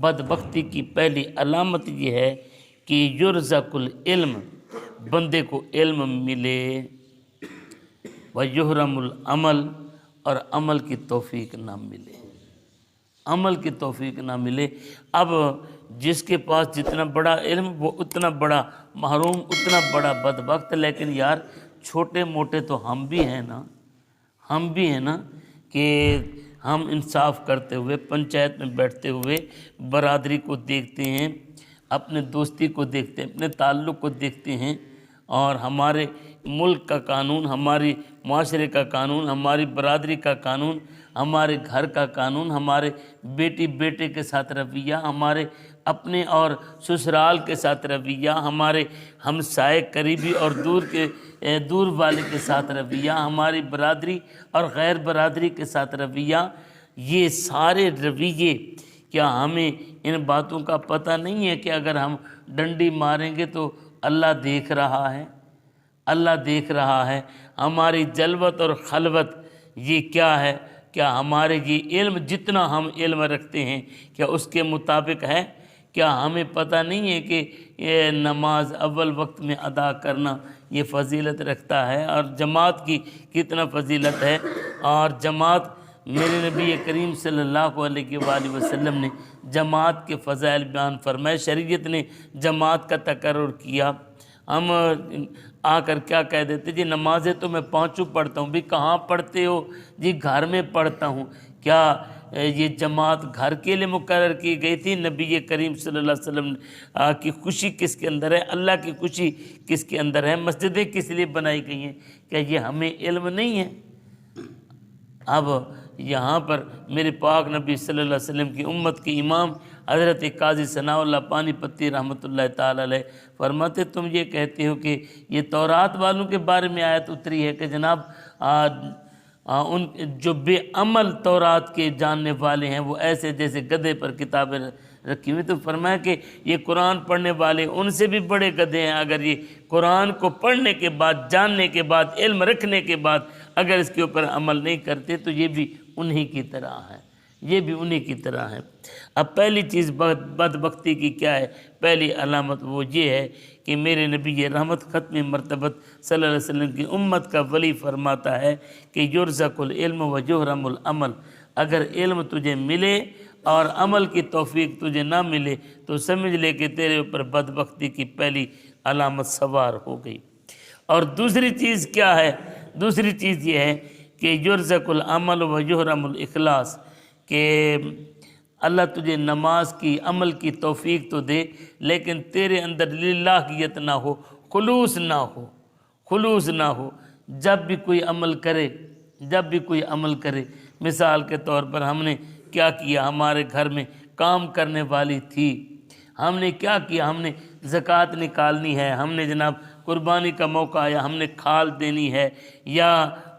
بدबख्ती की पहली अलामत ये है कि युरज़कुल इल्म, बंदे को इल्म मिले, व युहरमुल अमल, और अमल की तौफीक ना मिले, अमल की तौफीक ना मिले। अब जिसके पास जितना बड़ा इल्म वो उतना बड़ा महरूम, उतना बड़ा बदबख्त। लेकिन यार छोटे मोटे तो हम भी हैं ना, हम भी हैं ना, कि हम इंसाफ करते हुए पंचायत में बैठते हुए बरादरी को देखते हैं, अपने दोस्ती को देखते हैं, अपने ताल्लुक़ को देखते हैं, और हमारे मुल्क का कानून, हमारी माशरे का कानून, हमारी बरादरी का कानून, हमारे घर का कानून, हमारे बेटी बेटे के साथ रवैया, हमारे अपने और ससुराल के साथ रवैया, हमारे हमसाए करीबी और दूर वाले के साथ रवैया, हमारी बरादरी और गैर बरादरी के साथ रवैया, ये सारे रवैये, क्या हमें इन बातों का पता नहीं है कि अगर हम डंडी मारेंगे तो अल्लाह देख रहा है, अल्लाह देख रहा है। हमारी जलवत और खलवत ये क्या है, क्या हमारे ये इल्म, जितना हम इल्म रखते हैं, क्या उसके मुताबिक है? क्या हमें पता नहीं है कि ये नमाज अव्वल वक्त में अदा करना ये फ़जीलत रखता है, और जमात की कितना फ़जीलत है। और जमात, मेरे नबी करीम सल्लल्लाहु अलैहि वसल्लम ने जमात के फ़ज़ाइल बयान फरमाए, शरीयत ने जमात का तकर्रुर किया। हम आकर क्या कह देते, जी नमाज़ें तो मैं पाँचों पढ़ता हूँ। भी कहाँ पढ़ते हो? जी घर में पढ़ता हूँ। क्या ये जमात घर के लिए मुकर्रर की गई थी? नबी करीम सल्लल्लाहु अलैहि वसल्लम की खुशी किसके अंदर है? अल्लाह की खुशी किसके अंदर है? मस्जिदें किस लिए बनाई गई हैं? क्या ये हमें इल्म नहीं है? अब यहाँ पर मेरे पाक नबी सल्लल्लाहु अलैहि वसल्लम की उम्मत के इमाम हज़रत काज़ी सनाउल्लाह पानीपत्ती रहमतुल्लाह ताला अलैह फरमाते, तुम ये कहते हो कि ये तौरात वालों के बारे में आयत उतरी है कि जनाब उन जो बेअमल तौरात के जानने वाले हैं वो ऐसे जैसे गधे पर किताबें रखी हुई। तो फरमाया कि ये कुरान पढ़ने वाले उनसे भी बड़े गधे हैं। अगर ये कुरान को पढ़ने के बाद, जानने के बाद, इल्म रखने के बाद अगर इसके ऊपर अमल नहीं करते तो ये भी उन्हीं की तरह है, ये भी उन्हीं की तरह है। अब पहली चीज़ बदबख्ती की क्या है? पहली अलामत वो ये है कि मेरे नबी रहमत ख़त्म मरतबत सल्लल्लाहु अलैहि वसल्लम की उम्मत का वली फरमाता है कि युरज़कुल इल्म व युहरमुल अमल, अगर इल्म तुझे मिले और अमल की तौफीक तुझे ना मिले तो समझ ले कि तेरे ऊपर बदबख्ती की पहली अलामत सवार हो गई। और दूसरी चीज़ क्या है? दूसरी चीज़ ये है कि युरज़कुल अमल व युहरमुल इखलास, कि अल्लाह तुझे नमाज की, अमल की तौफीक तो दे, लेकिन तेरे अंदर लिल्लाहियत ना हो, खुलूस ना हो, खुलूस ना हो। जब भी कोई अमल करे, जब भी कोई अमल करे, मिसाल के तौर पर हमने क्या किया, हमारे घर में काम करने वाली थी, हमने क्या किया, हमने ज़कात निकालनी है, हमने जनाब कुर्बानी का मौका आया, हमने खाल देनी है, या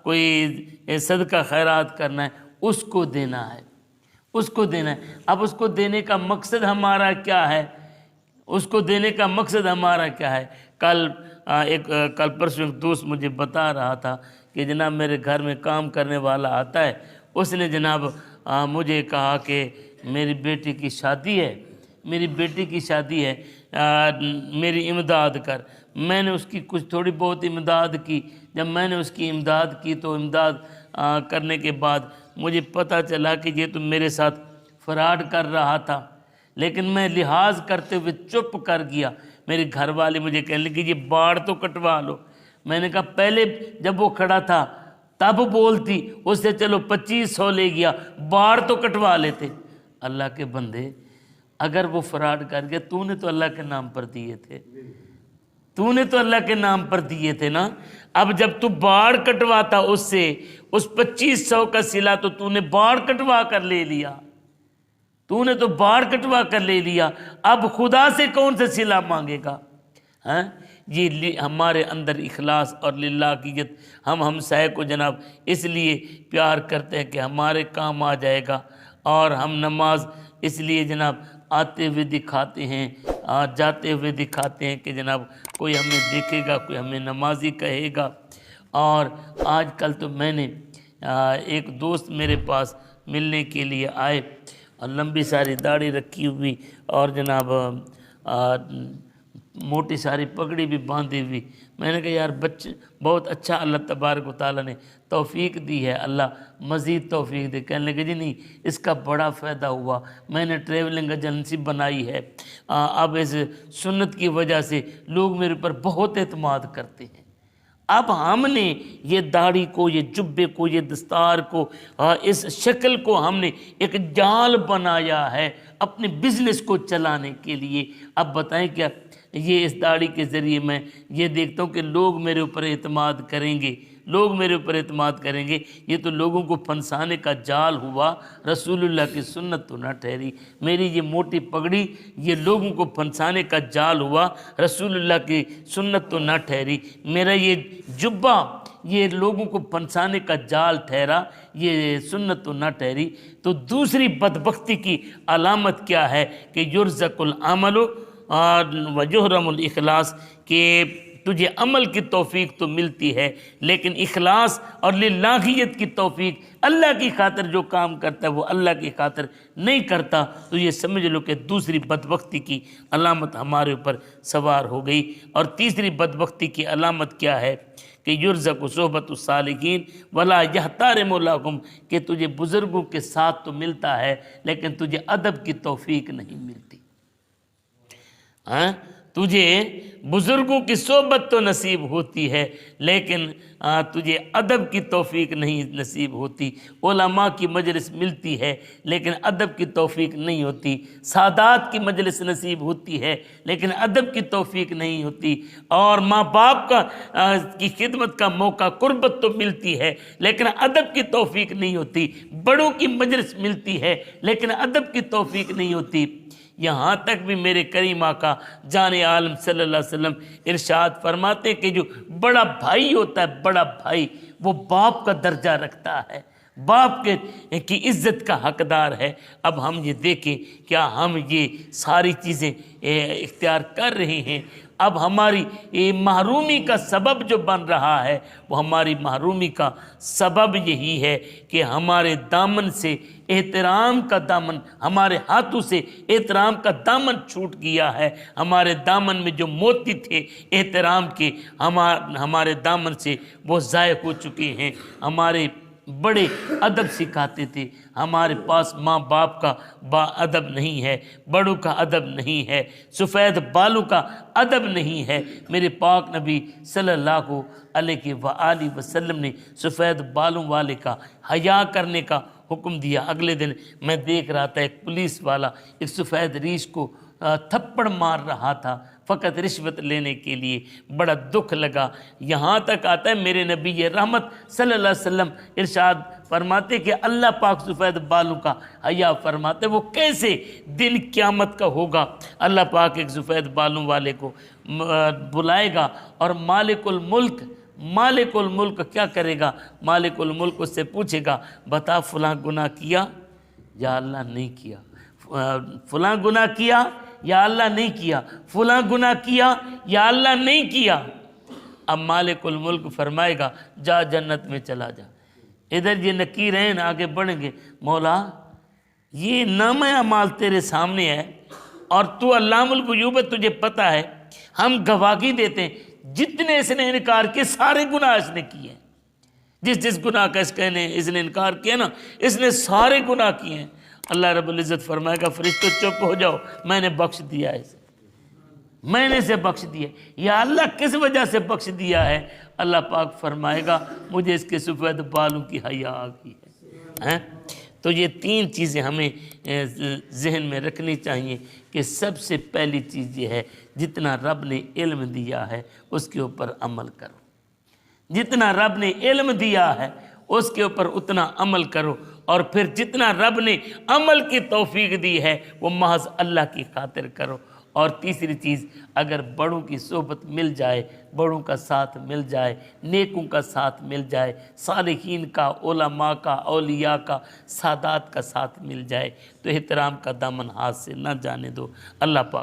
कोई सदका खैरात करना है, उसको देना है, उसको देना है। अब उसको देने का मकसद हमारा क्या है? उसको देने का मकसद हमारा क्या है? कल परसों एक दोस्त मुझे बता रहा था कि जनाब मेरे घर में काम करने वाला आता है, उसने जनाब मुझे कहा कि मेरी बेटी की शादी है, मेरी बेटी की शादी है, मेरी इमदाद कर। मैंने उसकी कुछ थोड़ी बहुत इमदाद की। जब मैंने उसकी इमदाद की तो इमदाद करने के बाद मुझे पता चला कि ये तो मेरे साथ फ्रॉड कर रहा था, लेकिन मैं लिहाज करते हुए चुप कर गया। मेरे घर वाले मुझे कहने लगे ये बाढ़ तो कटवा लो। मैंने कहा पहले जब वो खड़ा था तब बोलती, उससे चलो 2500 ले गया, बाढ़ तो कटवा लेते। अल्लाह के बंदे, अगर वो फ्रॉड कर गया, तूने तो अल्लाह के नाम पर दिए थे, तूने तो अल्लाह के नाम पर दिए थे ना। अब जब तू बाढ़ कटवाता उससे, उस 2500 का सिला तो तूने बाढ़ कटवा कर ले लिया, तूने तो बाढ़ कटवा कर ले लिया। अब खुदा से कौन सा सिला मांगेगा? हैं? ये हमारे अंदर इखलास और लिल्लाहियत, हम हमसाये को जनाब इसलिए प्यार करते हैं कि हमारे काम आ जाएगा, और हम नमाज इसलिए जनाब आते हुए दिखाते हैं, जाते हुए दिखाते हैं कि जनाब कोई हमें देखेगा, कोई हमें नमाजी कहेगा। और आजकल तो मैंने एक दोस्त मेरे पास मिलने के लिए आए, اور لمبی ساری داڑھی رکھی ہوئی اور جناب موٹی ساری پگڑی بھی باندھی ہوئی۔ میں نے کہا یار بچے بہت اچھا اللہ تبارک و تعالیٰ نے توفیق دی ہے، اللہ مزید توفیق دے۔ کہنے لگے جی نہیں، اس کا بڑا فائدہ ہوا، میں نے ٹریولنگ ایجنسی بنائی ہے، اب اس سنت کی وجہ سے لوگ میرے اوپر بہت اعتماد کرتے ہیں۔ اب ہم نے یہ داڑھی کو، یہ جبے کو، یہ دستار کو، اس شکل کو ہم نے ایک جال بنایا ہے اپنے بزنس کو چلانے کے لیے۔ اب بتائیں کیا یہ اس داڑھی کے ذریعے میں یہ دیکھتا ہوں کہ لوگ میرے اوپر اعتماد کریں گے، لوگ میرے اوپر اعتماد کریں گے، یہ تو لوگوں کو پھنسانے کا جال ہوا، رسول اللہ کی سنت تو نہ ٹھہری۔ میری یہ موٹی پگڑی یہ لوگوں کو پھنسانے کا جال ہوا، رسول اللہ کی سنت تو نہ ٹھہری۔ میرا یہ جبہ یہ لوگوں کو پھنسانے کا جال ٹھہرا، یہ سنت تو نہ ٹھہری۔ تو دوسری بدبختی کی علامت کیا ہے کہ یرزق العمل ویحرم الاخلاص، کہ تجھے عمل کی توفیق تو ملتی ہے لیکن اخلاص اور للہیت کی توفیق، اللہ کی خاطر جو کام کرتا ہے وہ اللہ کی خاطر نہیں کرتا، تو یہ سمجھ لو کہ دوسری بدبختی کی علامت ہمارے اوپر سوار ہو گئی۔ اور تیسری بدبختی کی علامت کیا ہے کہ یرزق صحبت الصالحین ولا یحترم لهم، کہ تجھے بزرگوں کے ساتھ تو ملتا ہے لیکن تجھے ادب کی توفیق نہیں ملتی۔ تجھے بزرگوں کی صحبت تو نصیب ہوتی ہے لیکن تجھے ادب کی توفیق نہیں نصیب ہوتی، علماء کی مجلس ملتی ہے لیکن ادب کی توفیق نہیں ہوتی، سادات کی مجلس نصیب ہوتی ہے لیکن ادب کی توفیق نہیں ہوتی، اور ماں باپ کی خدمت کا موقع قربت تو ملتی ہے لیکن ادب کی توفیق نہیں ہوتی، بڑوں کی مجلس ملتی ہے لیکن ادب کی توفیق نہیں ہوتی۔ یہاں تک بھی میرے کریم آقا جان عالم صلی اللہ علیہ وسلم ارشاد فرماتے ہیں کہ جو بڑا بھائی ہوتا ہے، بڑا بھائی وہ باپ کا درجہ رکھتا ہے، باپ کی عزت کا حقدار ہے۔ اب ہم یہ دیکھیں کیا ہم یہ ساری چیزیں اختیار کر رہے ہیں؟ اب ہماری محرومی کا سبب جو بن رہا ہے وہ ہماری محرومی کا سبب یہی ہے کہ ہمارے دامن سے احترام کا دامن، ہمارے ہاتھوں سے احترام کا دامن چھوٹ گیا ہے۔ ہمارے دامن میں جو موتی تھے احترام کے، ہمارے دامن سے وہ ضائع ہو چکے ہیں۔ ہمارے بڑے ادب سکھاتے تھے، ہمارے پاس ماں باپ کا ادب نہیں ہے، بڑوں کا ادب نہیں ہے، سفید بالوں کا ادب نہیں ہے۔ میرے پاک نبی صلی اللہ علیہ وآلہ وسلم نے سفید بالوں والے کا حیا کرنے کا حکم دیا۔ اگلے دن میں دیکھ رہا تھا ایک پولیس والا ایک سفید ریش کو تھپڑ مار رہا تھا فقط رشوت لینے کے لیے، بڑا دکھ لگا۔ یہاں تک آتا ہے میرے نبی یہ رحمت صلی اللہ علیہ وسلم ارشاد فرماتے کہ اللہ پاک سفید بالوں کا حیا فرماتے، وہ کیسے دن قیامت کا ہوگا؟ اللہ پاک ایک سفید بالوں والے کو بلائے گا اور مالک الملک کیا کرے گا؟ مالک الملک اس سے پوچھے گا بتا فلاں گناہ کیا یا اللہ نہیں کیا، فلاں گناہ کیا یا اللہ نہیں کیا، فلاں گناہ کیا یا اللہ نہیں کیا۔ اب مالک الملک فرمائے گا جا جنت میں چلا جا۔ ادھر یہ نکیرین آگے بڑھیں گے، مولا یہ نامہ اعمال تیرے سامنے ہے اور تو علام الغیوب ہے، تجھے پتہ ہے، ہم گواہی دیتے ہیں جتنے اس نے انکار کیے سارے گناہ اس نے کیے ہیں، جس گناہ کا اس نے انکار کیا نا اس نے سارے گناہ کیے ہیں۔ اللہ رب العزت فرمائے گا فرشتوں چپ ہو جاؤ، میں نے بخش دیا ہے اسے، میں نے اسے بخش دیا۔ یا اللہ کس وجہ سے بخش دیا ہے؟ اللہ پاک فرمائے گا مجھے اس کے سفید بالوں کی حیا آ گئی ہے۔ تو یہ تین چیزیں ہمیں ذہن میں رکھنی چاہیے کہ سب سے پہلی چیز یہ ہے جتنا رب نے علم دیا ہے اس کے اوپر عمل کرو، جتنا رب نے علم دیا ہے اس کے اوپر اتنا عمل کرو، اور پھر جتنا رب نے عمل کی توفیق دی ہے وہ محض اللہ کی خاطر کرو۔ اور تیسری چیز، اگر بڑوں کی صحبت مل جائے، بڑوں کا ساتھ مل جائے، نیکوں کا ساتھ مل جائے، صالحین کا، علماء کا، اولیاء کا، سادات کا ساتھ مل جائے تو احترام کا دامن ہاتھ سے نہ جانے دو۔ اللہ پاک